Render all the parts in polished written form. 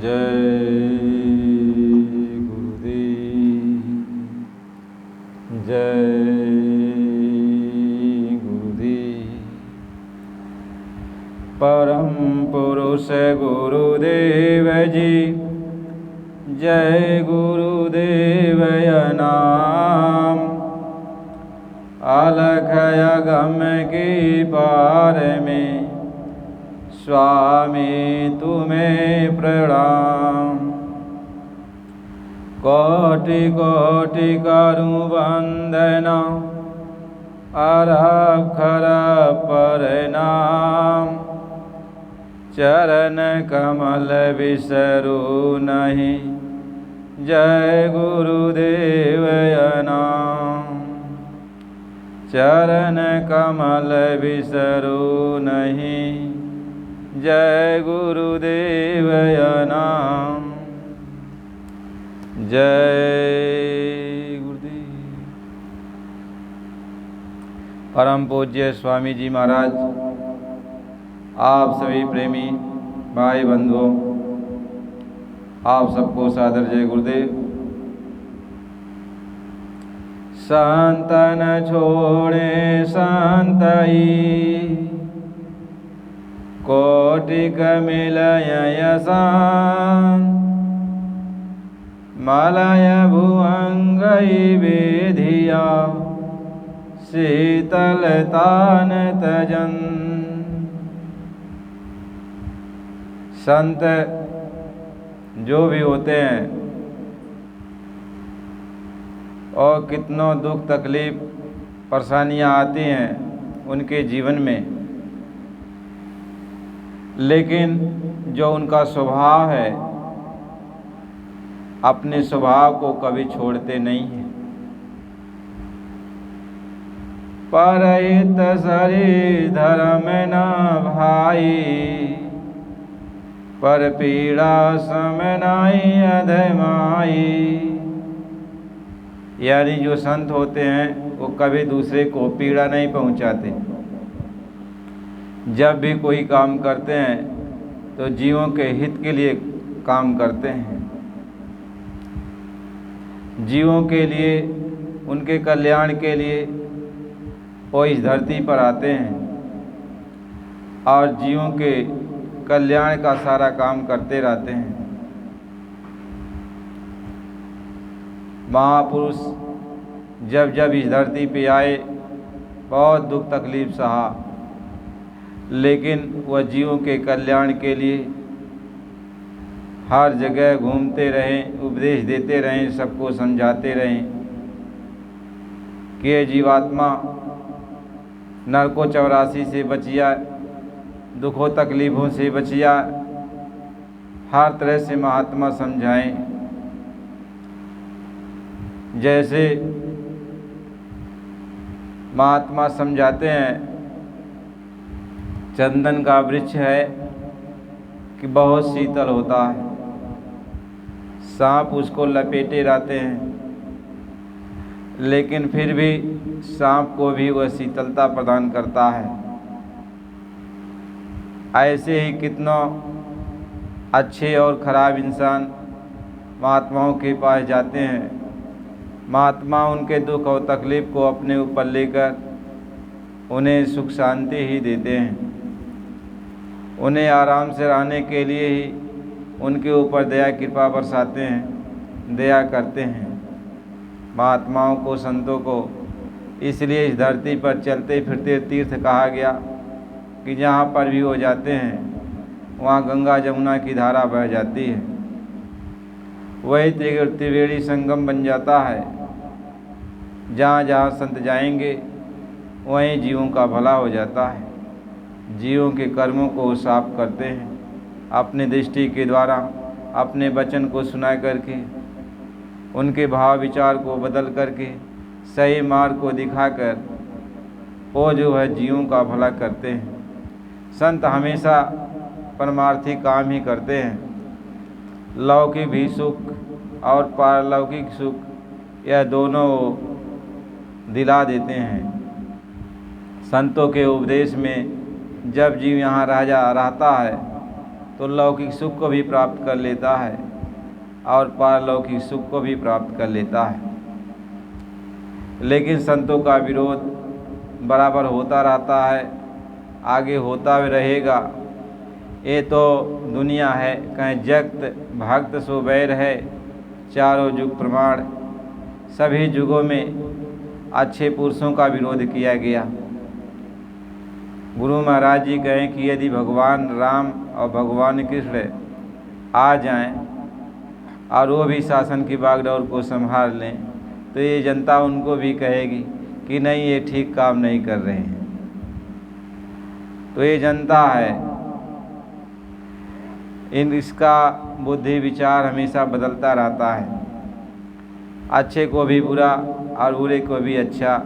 जय गुरुदेव, जय गुरुदेव। परम पुरुष गुरुदेव जी, जय गुरुदेव नाम। अलख अगम की पार में स्वामी तुम्हें प्रणाम। कोटि कोटि करूं वंदना, अक्षर प्रणाम। चरण कमल बिसरू नहीं, जय गुरुदेव नाम। चरण कमल बिसरू नहीं, जय गुरुदेव नाम। जय गुरुदेव। परम पूज्य स्वामी जी महाराज, आप सभी प्रेमी भाई बंधुओं, आप सबको सादर जय गुरुदेव। संत न छोड़े संतई, कोटिक मिलय यसान। मलय भुअंगई वेधिया, शीतलतान तजन। संत जो भी होते हैं और कितनों दुख तकलीफ परेशानियां आती हैं उनके जीवन में, लेकिन जो उनका स्वभाव है, अपने स्वभाव को कभी छोड़ते नहीं हैं। परहित सरी धर्म न भाई, पर पीड़ा सम नाई अधमाई। यानी जो संत होते हैं वो कभी दूसरे को पीड़ा नहीं पहुंचाते। जब भी कोई काम करते हैं तो जीवों के हित के लिए काम करते हैं, जीवों के लिए, उनके कल्याण के लिए वो इस धरती पर आते हैं और जीवों के कल्याण का सारा काम करते रहते हैं। महापुरुष जब जब इस धरती पे आए, बहुत दुख तकलीफ सहा, लेकिन वह जीवों के कल्याण के लिए हर जगह घूमते रहें, उपदेश देते रहें, सबको समझाते रहें कि ये जीवात्मा नरकों 84 से बचिया, दुखों तकलीफ़ों से बचिया। हर तरह से महात्मा समझाएं। जैसे महात्मा समझाते हैं, चंदन का वृक्ष है कि बहुत शीतल होता है, सांप उसको लपेटे रहते हैं, लेकिन फिर भी सांप को भी वह शीतलता प्रदान करता है। ऐसे ही कितनों अच्छे और ख़राब इंसान महात्माओं के पास जाते हैं। महात्मा उनके दुख और तकलीफ़ को अपने ऊपर लेकर उन्हें सुख शांति ही देते हैं। उन्हें आराम से रहने के लिए ही उनके ऊपर दया कृपा बरसाते हैं, दया करते हैं। महात्माओं को, संतों को इसलिए इस धरती पर चलते फिरते तीर्थ कहा गया कि जहाँ पर भी वो जाते हैं वहाँ गंगा जमुना की धारा बह जाती है, वही त्रिवेणी संगम बन जाता है। जहाँ जहाँ संत जाएंगे वहीं जीवों का भला हो जाता है। जीवों के कर्मों को साफ करते हैं अपने दृष्टि के द्वारा, अपने वचन को सुना करके, उनके भाव विचार को बदल करके, सही मार्ग को दिखाकर वो जो है जीवों का भला करते हैं। संत हमेशा परमार्थी काम ही करते हैं। लौकिक भी सुख और पारलौकिक सुख यह दोनों दिला देते हैं। संतों के उपदेश में जब जीव यहाँ रहता है तो लौकिक सुख को भी प्राप्त कर लेता है और पारलौकिक सुख को भी प्राप्त कर लेता है। लेकिन संतों का विरोध बराबर होता रहता है, आगे होता भी रहेगा। ये तो दुनिया है, कहीं जगत भक्त सो बैर है, चारों युग प्रमाण। सभी युगों में अच्छे पुरुषों का विरोध किया गया। गुरु महाराज जी कहें कि यदि भगवान राम और भगवान कृष्ण आ जाएं और वो भी शासन की बागडोर को संभाल लें तो ये जनता उनको भी कहेगी कि नहीं, ये ठीक काम नहीं कर रहे हैं। तो ये जनता है, इसका बुद्धि विचार हमेशा बदलता रहता है। अच्छे को भी बुरा और बुरे को भी अच्छा,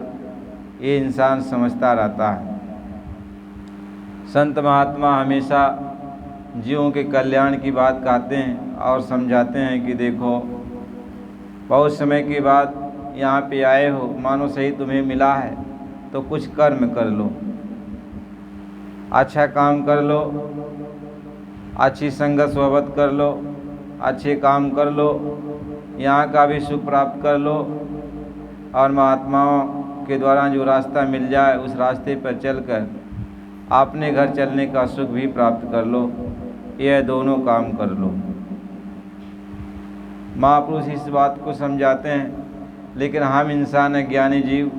ये इंसान समझता रहता है। संत महात्मा हमेशा जीवों के कल्याण की बात कहते हैं और समझाते हैं कि देखो, बहुत समय के बाद यहाँ पे आए हो, मानो सही तुम्हें मिला है तो कुछ कर्म कर लो, अच्छा काम कर लो, अच्छी संगत सोहबत कर लो, अच्छे काम कर लो, यहाँ का भी सुख प्राप्त कर लो और महात्माओं के द्वारा जो रास्ता मिल जाए उस रास्ते पर चलकर अपने घर चलने का सुख भी प्राप्त कर लो। यह दोनों काम कर लो। महापुरुष इस बात को समझाते हैं, लेकिन हम इंसान अज्ञानी जीव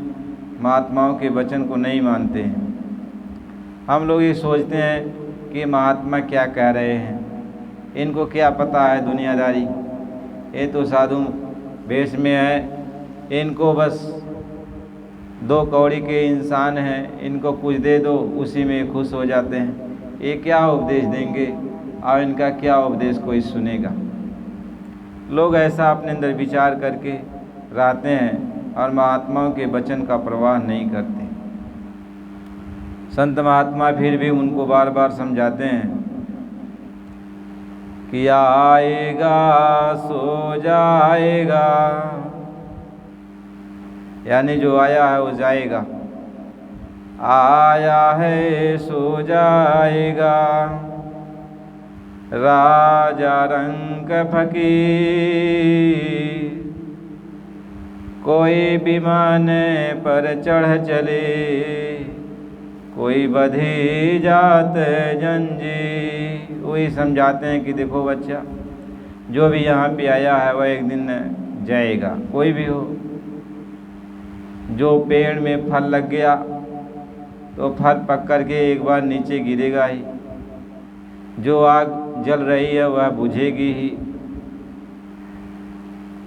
महात्माओं के वचन को नहीं मानते हैं। हम लोग ये सोचते हैं कि महात्मा क्या कह रहे हैं, इनको क्या पता है दुनियादारी, ये तो साधु वेश में है, इनको बस दो कौड़ी के इंसान हैं, इनको कुछ दे दो उसी में खुश हो जाते हैं। ये क्या उपदेश देंगे और इनका क्या उपदेश कोई सुनेगा। लोग ऐसा अपने अंदर विचार करके रहते हैं और महात्माओं के वचन का प्रवाह नहीं करते। संत महात्मा फिर भी उनको बार बार समझाते हैं कि आएगा सो जाएगा, यानी जो आया है वो जाएगा, आया है सो जाएगा। राजा रंग फकीर कोई विमान पर चढ़ चले, कोई बधी जात जंजी। वही समझाते हैं कि देखो बच्चा, जो भी यहाँ पे आया है वह एक दिन जाएगा, कोई भी हो। जो पेड़ में फल लग गया तो फल पक कर के एक बार नीचे गिरेगा ही, जो आग जल रही है वह बुझेगी ही।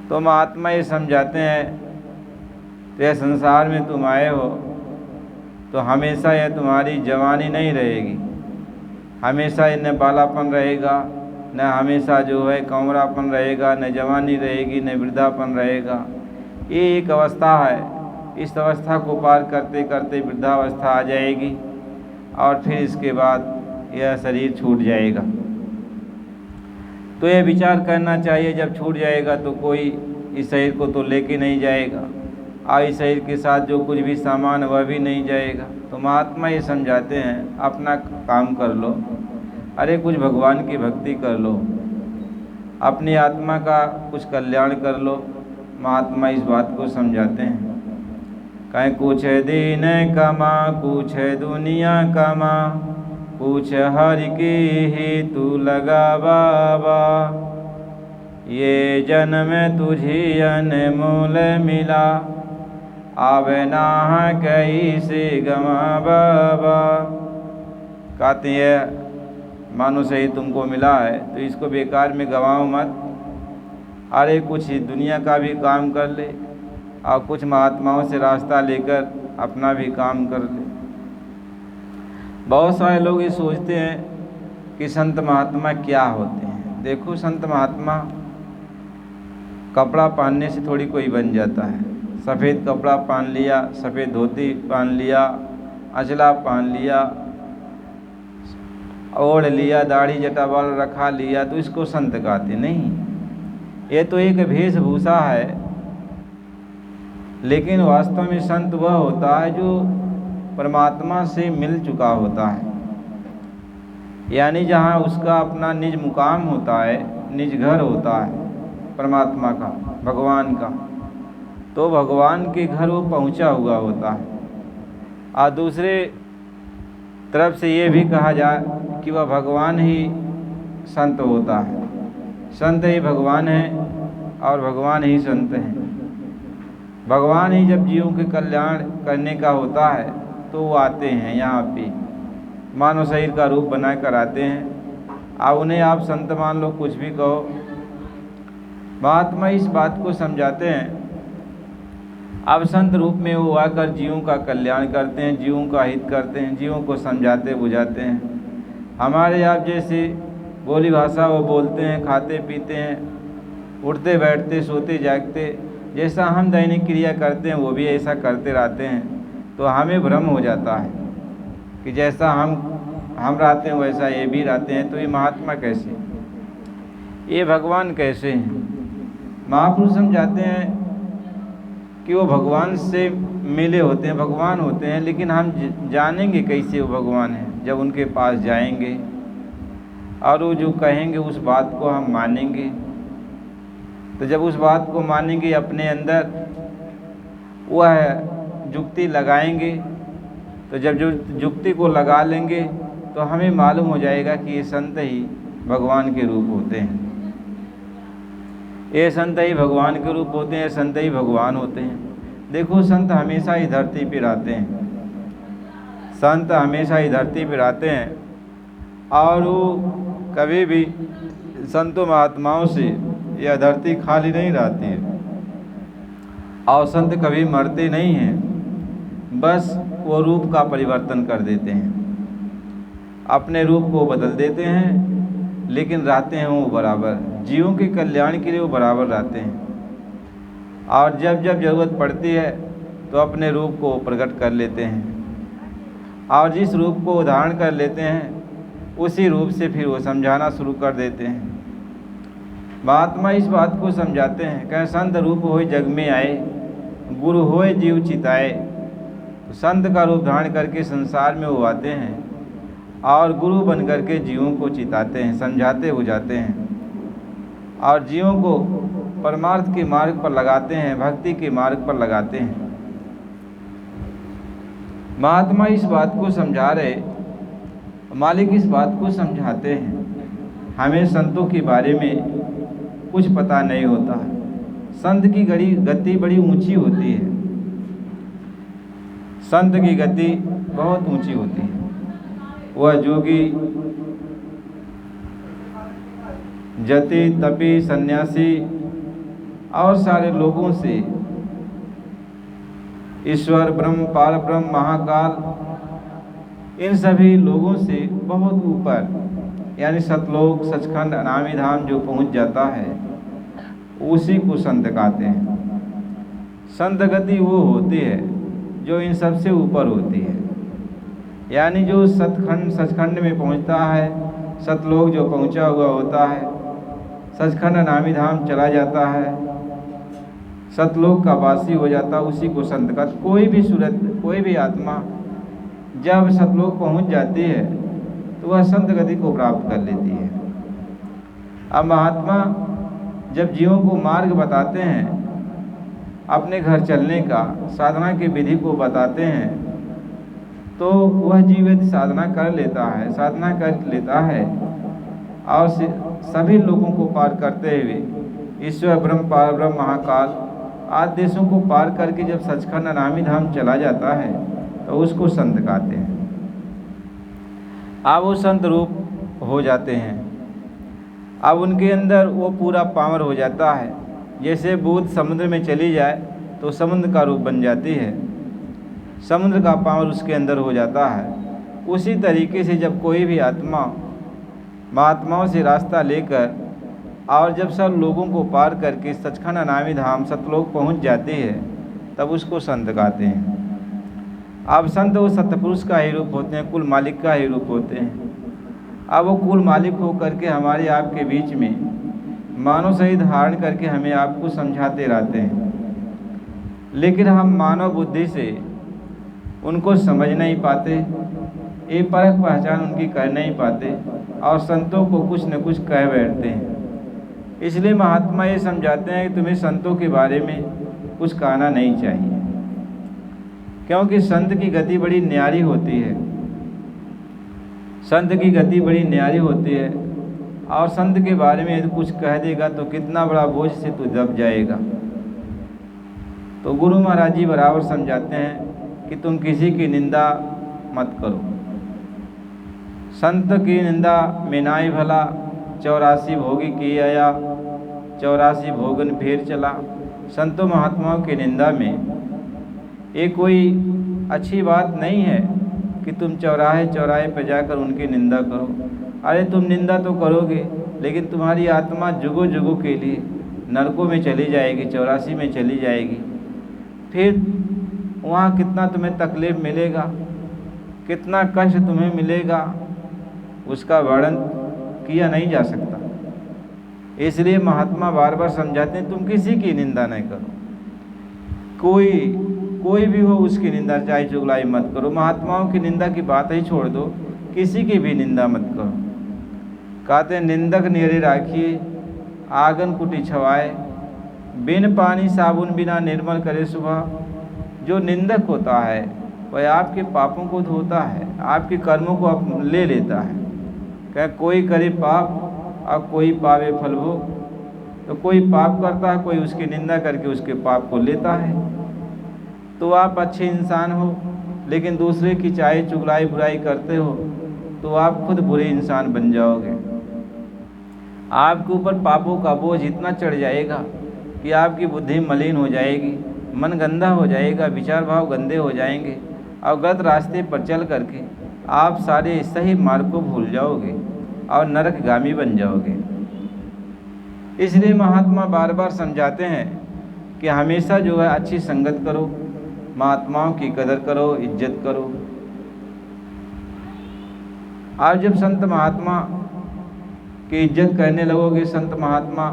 तो महात्मा ये समझाते हैं, तो संसार में तुम आए हो तो हमेशा यह तुम्हारी जवानी नहीं रहेगी, हमेशा न बालापन रहेगा, न हमेशा जो है कंवरापन रहेगा, न जवानी रहेगी, न वृद्धापन रहेगा। ये एक अवस्था है, इस अवस्था को पार करते करते वृद्धावस्था आ जाएगी और फिर इसके बाद यह शरीर छूट जाएगा। तो यह विचार करना चाहिए, जब छूट जाएगा तो कोई इस शरीर को तो लेके नहीं जाएगा और इस शरीर के साथ जो कुछ भी सामान वह भी नहीं जाएगा। तो महात्मा ये समझाते हैं, अपना काम कर लो, अरे कुछ भगवान की भक्ति कर लो, अपनी आत्मा का कुछ कल्याण कर लो। महात्मा इस बात को समझाते हैं। कहीं कुछ दिन कमा, कुछ दुनिया कमा, कुछ हर की ही तू लगा बाबा, ये जन्म तुझी अनमोल मिला, आवे ना कहीं से गवा बाबा। कहते हैं मानो सही तुमको मिला है तो इसको बेकार में गवाओ मत, अरे कुछ दुनिया का भी काम कर ले और कुछ महात्माओं से रास्ता लेकर अपना भी काम कर ले। बहुत सारे लोग ये सोचते हैं कि संत महात्मा क्या होते हैं। देखो, संत महात्मा कपड़ा पहनने से थोड़ी कोई बन जाता है। सफ़ेद कपड़ा पहन लिया, सफ़ेद धोती पहन लिया, अचला पहन लिया, ओढ़ लिया, दाढ़ी जटा बाल रखा लिया तो इसको संत कहते नहीं। ये तो एक वेशभूषा है, लेकिन वास्तव में संत वह होता है जो परमात्मा से मिल चुका होता है। यानी जहाँ उसका अपना निज मुकाम होता है, निज घर होता है परमात्मा का, भगवान का, तो भगवान के घर वो पहुँचा हुआ होता है। और दूसरे तरफ से ये भी कहा जाए कि वह भगवान ही संत होता है। संत ही भगवान है और भगवान ही संत हैं। भगवान ही जब जीवों के कल्याण करने का होता है तो वो आते हैं यहाँ पे, मानव शरीर का रूप बना कर आते हैं। अब उन्हें आप संत मान लो, कुछ भी कहो, महात्मा इस बात को समझाते हैं। अब संत रूप में वो आकर जीवों का कल्याण करते हैं, जीवों का हित करते हैं, जीवों को समझाते बुझाते हैं। हमारे आप जैसे बोली भाषा वो बोलते हैं, खाते पीते हैं, उठते बैठते सोते जागते, जैसा हम दैनिक क्रिया करते हैं वो भी ऐसा करते रहते हैं। तो हमें भ्रम हो जाता है कि जैसा हम रहते हैं वैसा ये भी रहते हैं। तो ये महात्मा कैसे, ये भगवान कैसे हैं? महापुरुष समझाते हैं कि वो भगवान से मिले होते हैं, भगवान होते हैं, लेकिन हम जानेंगे कैसे वो भगवान हैं? जब उनके पास जाएंगे और वो जो कहेंगे उस बात को हम मानेंगे। तो जब उस बात को मानेंगे, अपने अंदर वह जुक्ति लगाएंगे, तो जब जो जुक्ति को लगा लेंगे तो हमें मालूम हो जाएगा कि ये संत ही भगवान के रूप होते हैं, ये संत ही भगवान के रूप होते हैं, संत ही भगवान होते हैं। देखो, संत हमेशा ही धरती पर आते हैं, संत हमेशा ही धरती पर आते हैं, और वो कभी भी संतों महात्माओं से यह धरती खाली नहीं रहती है। और संत कभी मरते नहीं हैं, बस वो रूप का परिवर्तन कर देते हैं, अपने रूप को बदल देते हैं, लेकिन रहते हैं वो बराबर, जीवों के कल्याण के लिए वो बराबर रहते हैं। और जब जब ज़रूरत पड़ती है तो अपने रूप को प्रकट कर लेते हैं, और जिस रूप को धारण कर लेते हैं उसी रूप से फिर वो समझाना शुरू कर देते हैं। महात्मा इस बात को समझाते हैं, कह संत रूप होए जग में आए, गुरु होए जीव चिताए। तो संत का रूप धारण करके संसार में वो आते हैं और गुरु बन करके जीवों को चिताते हैं, समझाते हो जाते हैं, और जीवों को परमार्थ के मार्ग पर लगाते हैं, भक्ति के मार्ग पर लगाते हैं। महात्मा इस बात को समझा रहे, मालिक इस बात को समझाते हैं। हमें संतों के बारे में कुछ पता नहीं होता है। संत की गति बड़ी ऊंची होती है, संत की गति बहुत ऊंची होती है। वह जोगी, जति, तपी, सन्यासी और सारे लोगों से ईश्वर, ब्रह्म, पार ब्रह्म, महाकाल, इन सभी लोगों से बहुत ऊपर, यानी सतलोक, सचखंड, अनामी धाम जो पहुंच जाता है, उसी को संत कहते हैं। संत गति वो होती है जो इन सब से ऊपर होती है, यानी जो सचखंड में पहुंचता है, सतलोक जो पहुंचा हुआ होता है, सचखंड अनामी धाम चला जाता है, सतलोक का वासी हो जाता है, उसी को संत का। कोई भी सूरत, कोई भी आत्मा जब सतलोक पहुंच जाती है तो वह संत गति को प्राप्त कर लेती है। अब महात्मा जब जीवों को मार्ग बताते हैं, अपने घर चलने का, साधना की विधि को बताते हैं, तो वह जीव यदि साधना कर लेता है, साधना कर लेता है और सभी लोगों को पार करते हुए ईश्वर, ब्रह्म, पार ब्रह्म, महाकाल आदि देशों को पार करके जब सचखंड अनामी धाम चला जाता है तो उसको संत कहते हैं। अब वो संत रूप हो जाते हैं, अब उनके अंदर वो पूरा पावर हो जाता है। जैसे बूंद समुद्र में चली जाए तो समुद्र का रूप बन जाती है, समुद्र का पावर उसके अंदर हो जाता है। उसी तरीके से जब कोई भी आत्मा महात्माओं से रास्ता लेकर और जब सब लोगों को पार करके सचखंड अनामी धाम सतलोक पहुंच जाती है, तब उसको संत कहते हैं। अब संत वो सतपुरुष का ही रूप होते हैं, कुल मालिक का ही रूप होते हैं। अब वो कुल मालिक हो करके हमारे आपके बीच में मानव शरीर धारण करके हमें आपको समझाते रहते हैं, लेकिन हम मानव बुद्धि से उनको समझ नहीं पाते, ये परख पहचान उनकी कर नहीं पाते। और संतों को कुछ न कुछ कह बैठते हैं। इसलिए महात्मा ये समझाते हैं कि तुम्हें संतों के बारे में कुछ कहना नहीं चाहिए, क्योंकि संत की गति बड़ी न्यारी होती है। संत की गति बड़ी न्यारी होती है, और संत के बारे में यदि कुछ कह देगा तो कितना बड़ा बोझ से तू दब जाएगा। तो गुरु महाराज जी बराबर समझाते हैं कि तुम किसी की निंदा मत करो। संत की निंदा में नाई भला, 84 भोगी की आया, 84 भोगन फिर चला। संतों महात्माओं की निंदा में ये कोई अच्छी बात नहीं है कि तुम चौराहे चौराहे पर जाकर उनकी निंदा करो। अरे तुम निंदा तो करोगे, लेकिन तुम्हारी आत्मा जुगों जुगों के लिए नरकों में चली जाएगी, 84 में चली जाएगी। फिर वहाँ कितना तुम्हें तकलीफ़ मिलेगा, कितना कष्ट तुम्हें मिलेगा, उसका वर्णन किया नहीं जा सकता। इसलिए महात्मा बार बार समझाते हैं तुम किसी की निंदा नहीं करो। कोई भी हो उसकी निंदा, चाहे चुगलाई मत करो। महात्माओं की निंदा की बात ही छोड़ दो, किसी की भी निंदा मत करो। कहते हैं निंदक नेरे राखिए, आंगन कुटी छवाए, बिन पानी साबुन बिना निर्मल करे सुबह। जो निंदक होता है वह आपके पापों को धोता है, आपके कर्मों को ले लेता है। क्या कोई करे पाप और कोई पावे फल भोग। तो कोई पाप करता है, कोई उसकी निंदा करके उसके पाप को लेता है। तो आप अच्छे इंसान हो, लेकिन दूसरे की चाहे चुगलाई बुराई करते हो तो आप खुद बुरे इंसान बन जाओगे। आपके ऊपर पापों का बोझ इतना चढ़ जाएगा कि आपकी बुद्धि मलिन हो जाएगी, मन गंदा हो जाएगा, विचार भाव गंदे हो जाएंगे, और गलत रास्ते पर चल करके आप सारे सही मार्ग को भूल जाओगे और नरकगामी बन जाओगे। इसलिए महात्मा बार बार समझाते हैं कि हमेशा जो है अच्छी संगत करो, महात्माओं की कदर करो, इज्जत करो। आप जब संत महात्मा की इज्जत करने लगोगे, संत महात्मा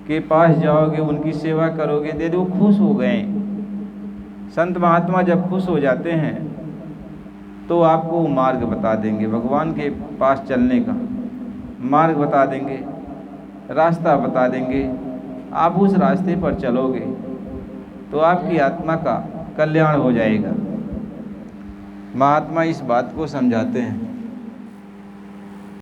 के पास जाओगे, उनकी सेवा करोगे, दे दो खुश हो गए। संत महात्मा जब खुश हो जाते हैं तो आपको मार्ग बता देंगे, भगवान के पास चलने का मार्ग बता देंगे, रास्ता बता देंगे। आप उस रास्ते पर चलोगे तो आपकी आत्मा का कल्याण हो जाएगा। महात्मा इस बात को समझाते हैं।